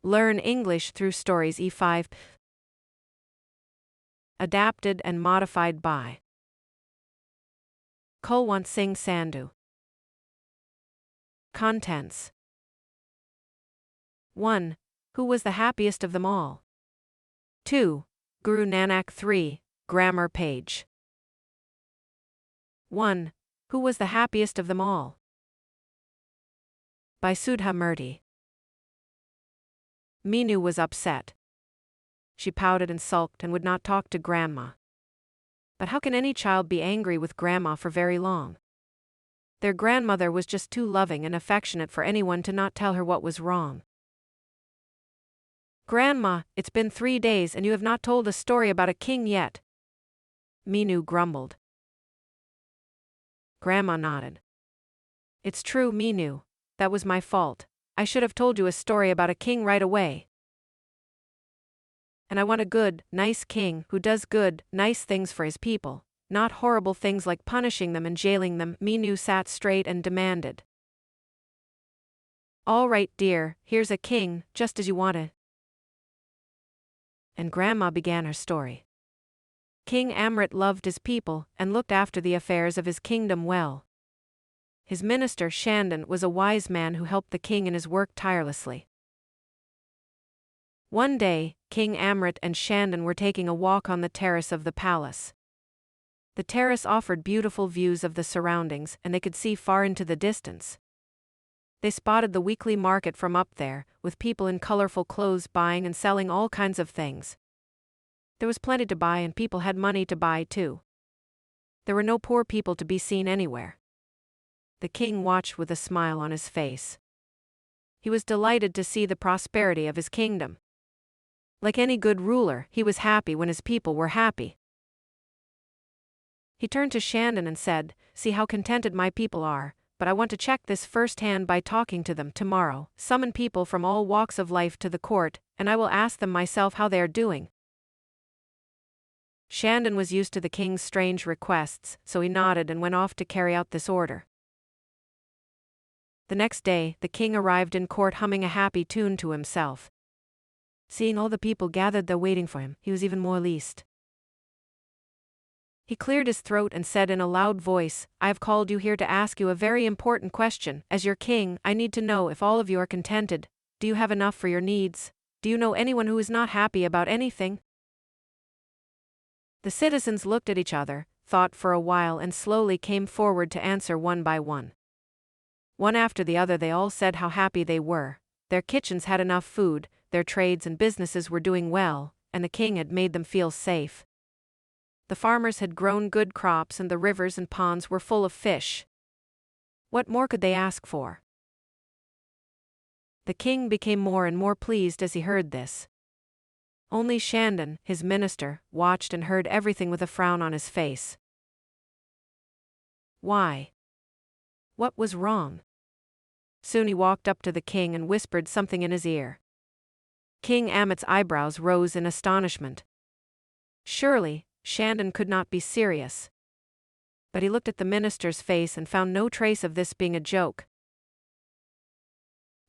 Learn English through Stories E5. Adapted and modified by Kulwant Singh Sandhu. Contents. 1. Who was the happiest of them all? 2. Guru Nanak 3, grammar page. 1. Who was the happiest of them all? By Sudha Murty. Meenu was upset. She pouted and sulked and would not talk to Grandma. But how can any child be angry with Grandma for very long? Their grandmother was just too loving and affectionate for anyone to not tell her what was wrong. Grandma, it's been 3 days and you have not told a story about a king yet. Meenu grumbled. Grandma nodded. It's true, Meenu. That was my fault. I should have told you a story about a king right away. And I want a good, nice king who does good, nice things for his people, not horrible things like punishing them and jailing them. Meenu sat straight and demanded. All right, dear, here's a king, just as you wanted. And Grandma began her story. King Amrit loved his people and looked after the affairs of his kingdom well. His minister Shandon was a wise man who helped the king in his work tirelessly. One day, King Amrit and Shandon were taking a walk on the terrace of the palace. The terrace offered beautiful views of the surroundings and they could see far into the distance. They spotted the weekly market from up there, with people in colorful clothes buying and selling all kinds of things. There was plenty to buy and people had money to buy too. There were no poor people to be seen anywhere. The king watched with a smile on his face. He was delighted to see the prosperity of his kingdom. Like any good ruler, he was happy when his people were happy. He turned to Shandon and said, "See how contented my people are, but I want to check this firsthand by talking to them tomorrow. Summon people from all walks of life to the court, and I will ask them myself how they are doing." Shandon was used to the king's strange requests, so he nodded and went off to carry out this order. The next day, the king arrived in court humming a happy tune to himself. Seeing all the people gathered there waiting for him, he was even more pleased. He cleared his throat and said in a loud voice, "I have called you here to ask you a very important question. As your king, I need to know if all of you are contented. Do you have enough for your needs? Do you know anyone who is not happy about anything?" The citizens looked at each other, thought for a while and slowly came forward to answer one by one. One after the other they all said how happy they were. Their kitchens had enough food, their trades and businesses were doing well, and the king had made them feel safe. The farmers had grown good crops and the rivers and ponds were full of fish. What more could they ask for? The king became more and more pleased as he heard this. Only Shandon, his minister, watched and heard everything with a frown on his face. Why? What was wrong? Soon he walked up to the king and whispered something in his ear. King Amit's eyebrows rose in astonishment. Surely, Shandon could not be serious. But he looked at the minister's face and found no trace of this being a joke.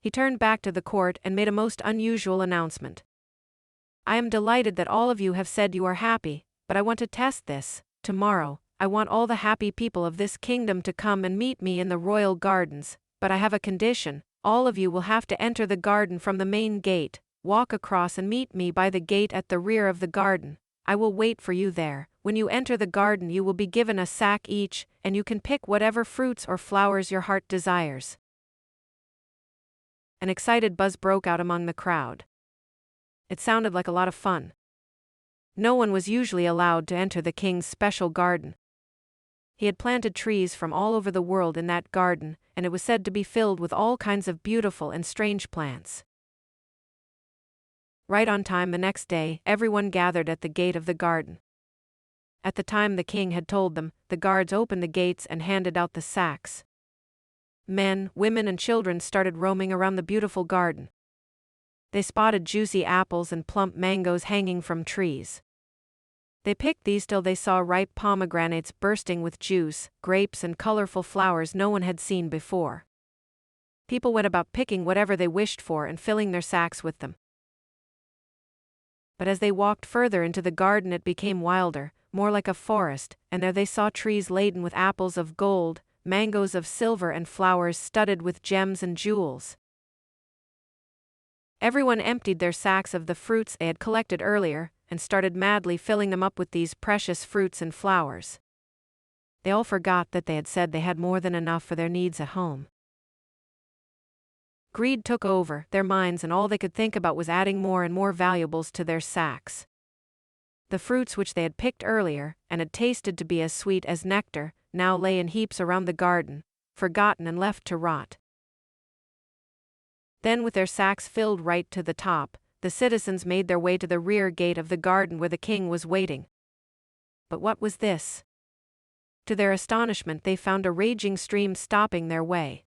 He turned back to the court and made a most unusual announcement. "I am delighted that all of you have said you are happy, but I want to test this. Tomorrow, I want all the happy people of this kingdom to come and meet me in the royal gardens, but I have a condition. All of you will have to enter the garden from the main gate, walk across and meet me by the gate at the rear of the garden. I will wait for you there. When you enter the garden you will be given a sack each, and you can pick whatever fruits or flowers your heart desires." An excited buzz broke out among the crowd. It sounded like a lot of fun. No one was usually allowed to enter the king's special garden. He had planted trees from all over the world in that garden, and it was said to be filled with all kinds of beautiful and strange plants. Right on time the next day, everyone gathered at the gate of the garden. At the time the king had told them, the guards opened the gates and handed out the sacks. Men, women and children started roaming around the beautiful garden. They spotted juicy apples and plump mangoes hanging from trees. They picked these till they saw ripe pomegranates bursting with juice, grapes and colorful flowers no one had seen before. People went about picking whatever they wished for and filling their sacks with them. But as they walked further into the garden, it became wilder, more like a forest, and there they saw trees laden with apples of gold, mangoes of silver, and flowers studded with gems and jewels. Everyone emptied their sacks of the fruits they had collected earlier, and started madly filling them up with these precious fruits and flowers. They all forgot that they had said they had more than enough for their needs at home. Greed took over their minds, and all they could think about was adding more and more valuables to their sacks. The fruits which they had picked earlier, and had tasted to be as sweet as nectar, now lay in heaps around the garden, forgotten and left to rot. Then, with their sacks filled right to the top, the citizens made their way to the rear gate of the garden where the king was waiting. But what was this? To their astonishment, they found a raging stream stopping their way.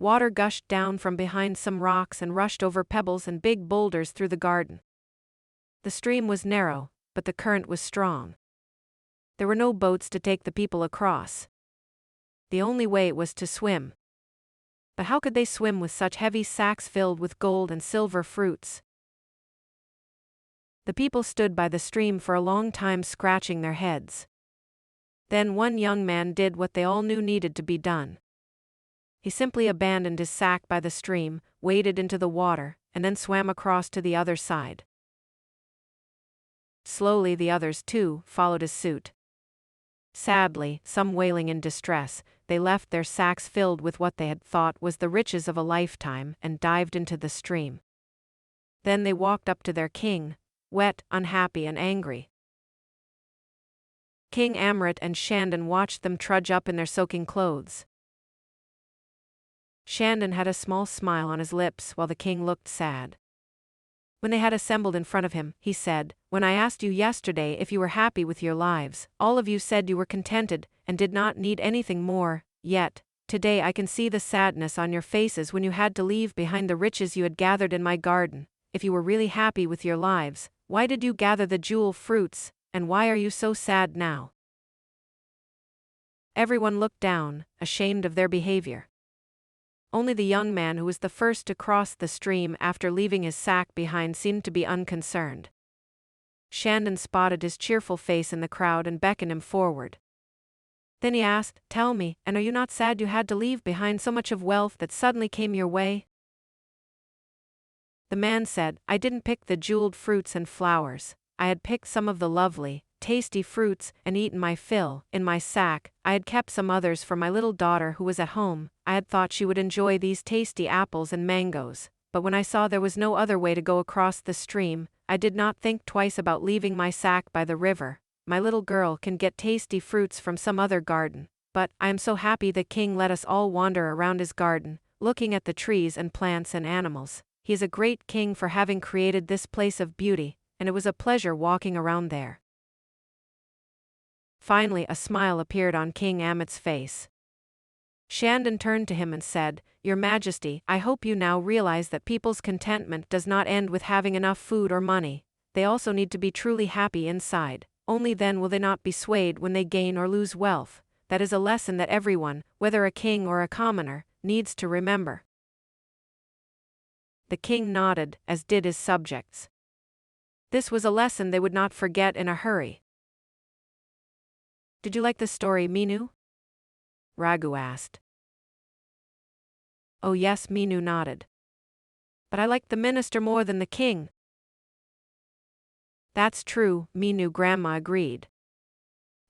Water gushed down from behind some rocks and rushed over pebbles and big boulders through the garden. The stream was narrow, but the current was strong. There were no boats to take the people across. The only way was to swim. But how could they swim with such heavy sacks filled with gold and silver fruits? The people stood by the stream for a long time, scratching their heads. Then one young man did what they all knew needed to be done. He simply abandoned his sack by the stream, waded into the water, and then swam across to the other side. Slowly the others, too, followed his suit. Sadly, some wailing in distress, they left their sacks filled with what they had thought was the riches of a lifetime and dived into the stream. Then they walked up to their king, wet, unhappy, and angry. King Amrit and Shandon watched them trudge up in their soaking clothes. Shandon had a small smile on his lips while the king looked sad. When they had assembled in front of him, he said, "When I asked you yesterday if you were happy with your lives, all of you said you were contented and did not need anything more, yet, today I can see the sadness on your faces when you had to leave behind the riches you had gathered in my garden. If you were really happy with your lives, why did you gather the jewel fruits, and why are you so sad now?" Everyone looked down, ashamed of their behavior. Only the young man who was the first to cross the stream after leaving his sack behind seemed to be unconcerned. Shandon spotted his cheerful face in the crowd and beckoned him forward. Then he asked, "Tell me, and are you not sad you had to leave behind so much of wealth that suddenly came your way?" The man said, "I didn't pick the jeweled fruits and flowers. I had picked some of the lovely, tasty fruits and eaten my fill. In my sack, I had kept some others for my little daughter who was at home. I had thought she would enjoy these tasty apples and mangoes, but when I saw there was no other way to go across the stream, I did not think twice about leaving my sack by the river. My little girl can get tasty fruits from some other garden, but I am so happy the king let us all wander around his garden, looking at the trees and plants and animals. He is a great king for having created this place of beauty, and it was a pleasure walking around there." Finally, a smile appeared on King Amit's face. Shandon turned to him and said, "Your Majesty, I hope you now realize that people's contentment does not end with having enough food or money. They also need to be truly happy inside. Only then will they not be swayed when they gain or lose wealth. That is a lesson that everyone, whether a king or a commoner, needs to remember." The king nodded, as did his subjects. This was a lesson they would not forget in a hurry. "Did you like the story, Minu?" Raghu asked. "Oh yes," Minu nodded. "But I liked the minister more than the king." "That's true," Minu Grandma agreed.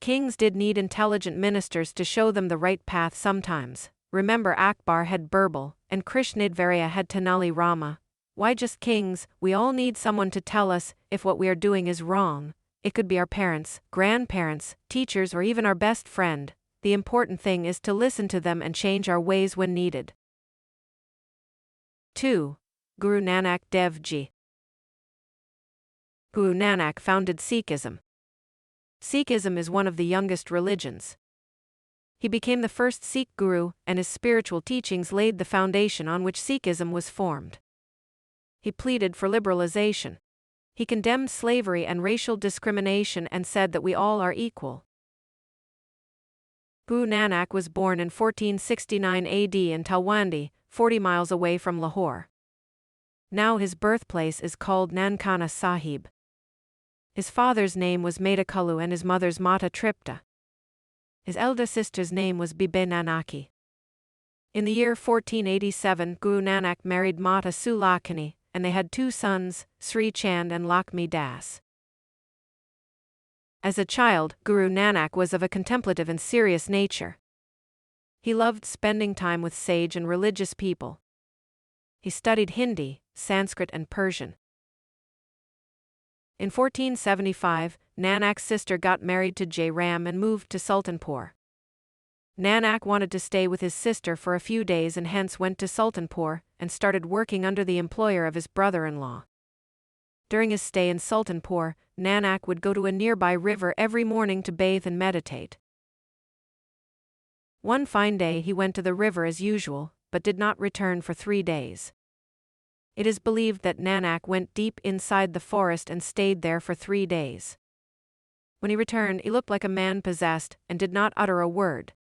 "Kings did need intelligent ministers to show them the right path sometimes. Remember, Akbar had Birbal, and Krishnadvarya had Tenali Rama. Why just kings? We all need someone to tell us if what we are doing is wrong. It could be our parents, grandparents, teachers, or even our best friend. The important thing is to listen to them and change our ways when needed." 2. Guru Nanak Dev Ji. Guru Nanak founded Sikhism. Sikhism is one of the youngest religions. He became the first Sikh guru, and his spiritual teachings laid the foundation on which Sikhism was formed. He pleaded for liberalization. He condemned slavery and racial discrimination and said that we all are equal. Guru Nanak was born in 1469 AD in Talwandi, 40 miles away from Lahore. Now his birthplace is called Nankana Sahib. His father's name was Meta Kalu and his mother's Mata Tripta. His elder sister's name was Bibe Nanaki. In the year 1487, Guru Nanak married Mata Sulakani, and they had 2 sons, Sri Chand and Lakshmi Das. As a child, Guru Nanak was of a contemplative and serious nature. He loved spending time with sage and religious people. He studied Hindi, Sanskrit and Persian. In 1475, Nanak's sister got married to Jai Ram and moved to Sultanpur. Nanak wanted to stay with his sister for a few days and hence went to Sultanpur and started working under the employer of his brother-in-law. During his stay in Sultanpur, Nanak would go to a nearby river every morning to bathe and meditate. One fine day he went to the river as usual, but did not return for 3 days. It is believed that Nanak went deep inside the forest and stayed there for 3 days. When he returned, he looked like a man possessed and did not utter a word.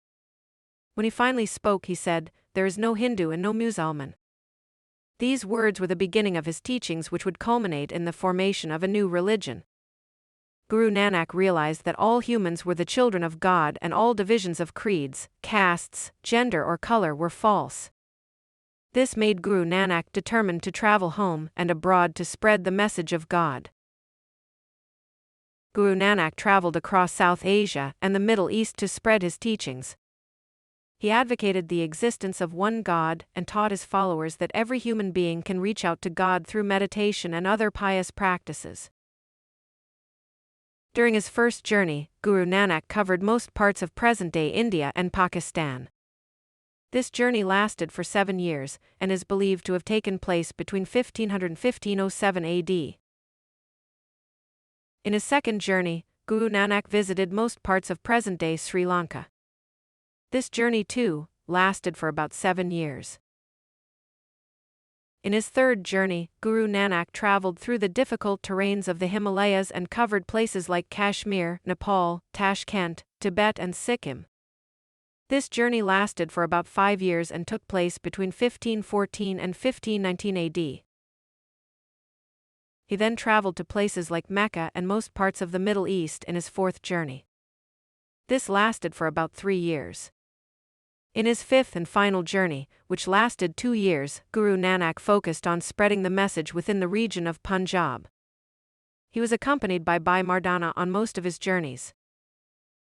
When he finally spoke, he said, "There is no Hindu and no Musalman." These words were the beginning of his teachings, which would culminate in the formation of a new religion. Guru Nanak realized that all humans were the children of God and all divisions of creeds, castes, gender or color were false. This made Guru Nanak determined to travel home and abroad to spread the message of God. Guru Nanak traveled across South Asia and the Middle East to spread his teachings. He advocated the existence of one God and taught his followers that every human being can reach out to God through meditation and other pious practices. During his first journey, Guru Nanak covered most parts of present-day India and Pakistan. This journey lasted for 7 years, and is believed to have taken place between 1500 and 1507 AD. In his second journey, Guru Nanak visited most parts of present-day Sri Lanka. This journey, too, lasted for about 7 years. In his third journey, Guru Nanak traveled through the difficult terrains of the Himalayas and covered places like Kashmir, Nepal, Tashkent, Tibet and Sikkim. This journey lasted for about 5 years and took place between 1514 and 1519 AD. He then traveled to places like Mecca and most parts of the Middle East in his fourth journey. This lasted for about 3 years. In his fifth and final journey, which lasted 2 years, Guru Nanak focused on spreading the message within the region of Punjab. He was accompanied by Bhai Mardana on most of his journeys.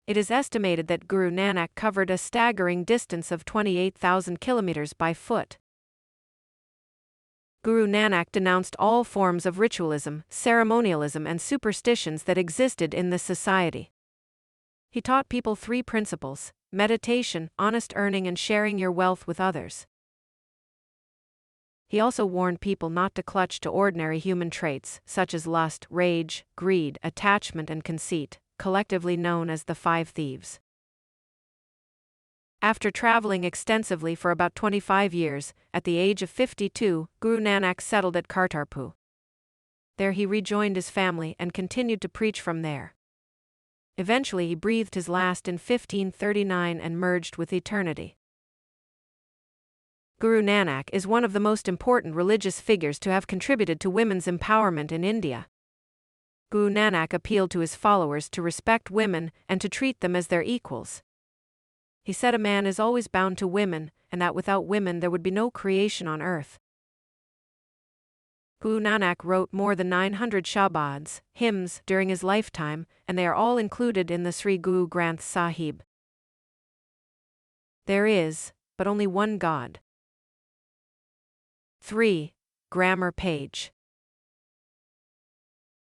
It is estimated that Guru Nanak covered a staggering distance of 28,000 kilometers by foot. Guru Nanak denounced all forms of ritualism, ceremonialism and superstitions that existed in this society. He taught people 3 principles: meditation, honest earning and sharing your wealth with others. He also warned people not to clutch to ordinary human traits, such as lust, rage, greed, attachment and conceit, collectively known as the 5 thieves. After traveling extensively for about 25 years, at the age of 52, Guru Nanak settled at Kartarpur. There he rejoined his family and continued to preach from there. Eventually he breathed his last in 1539 and merged with eternity. Guru Nanak is one of the most important religious figures to have contributed to women's empowerment in India. Guru Nanak appealed to his followers to respect women and to treat them as their equals. He said a man is always bound to women, and that without women there would be no creation on earth. Guru Nanak wrote more than 900 shabads, hymns, during his lifetime, and they are all included in the Sri Guru Granth Sahib. There is, but only one God. 3. Grammar page.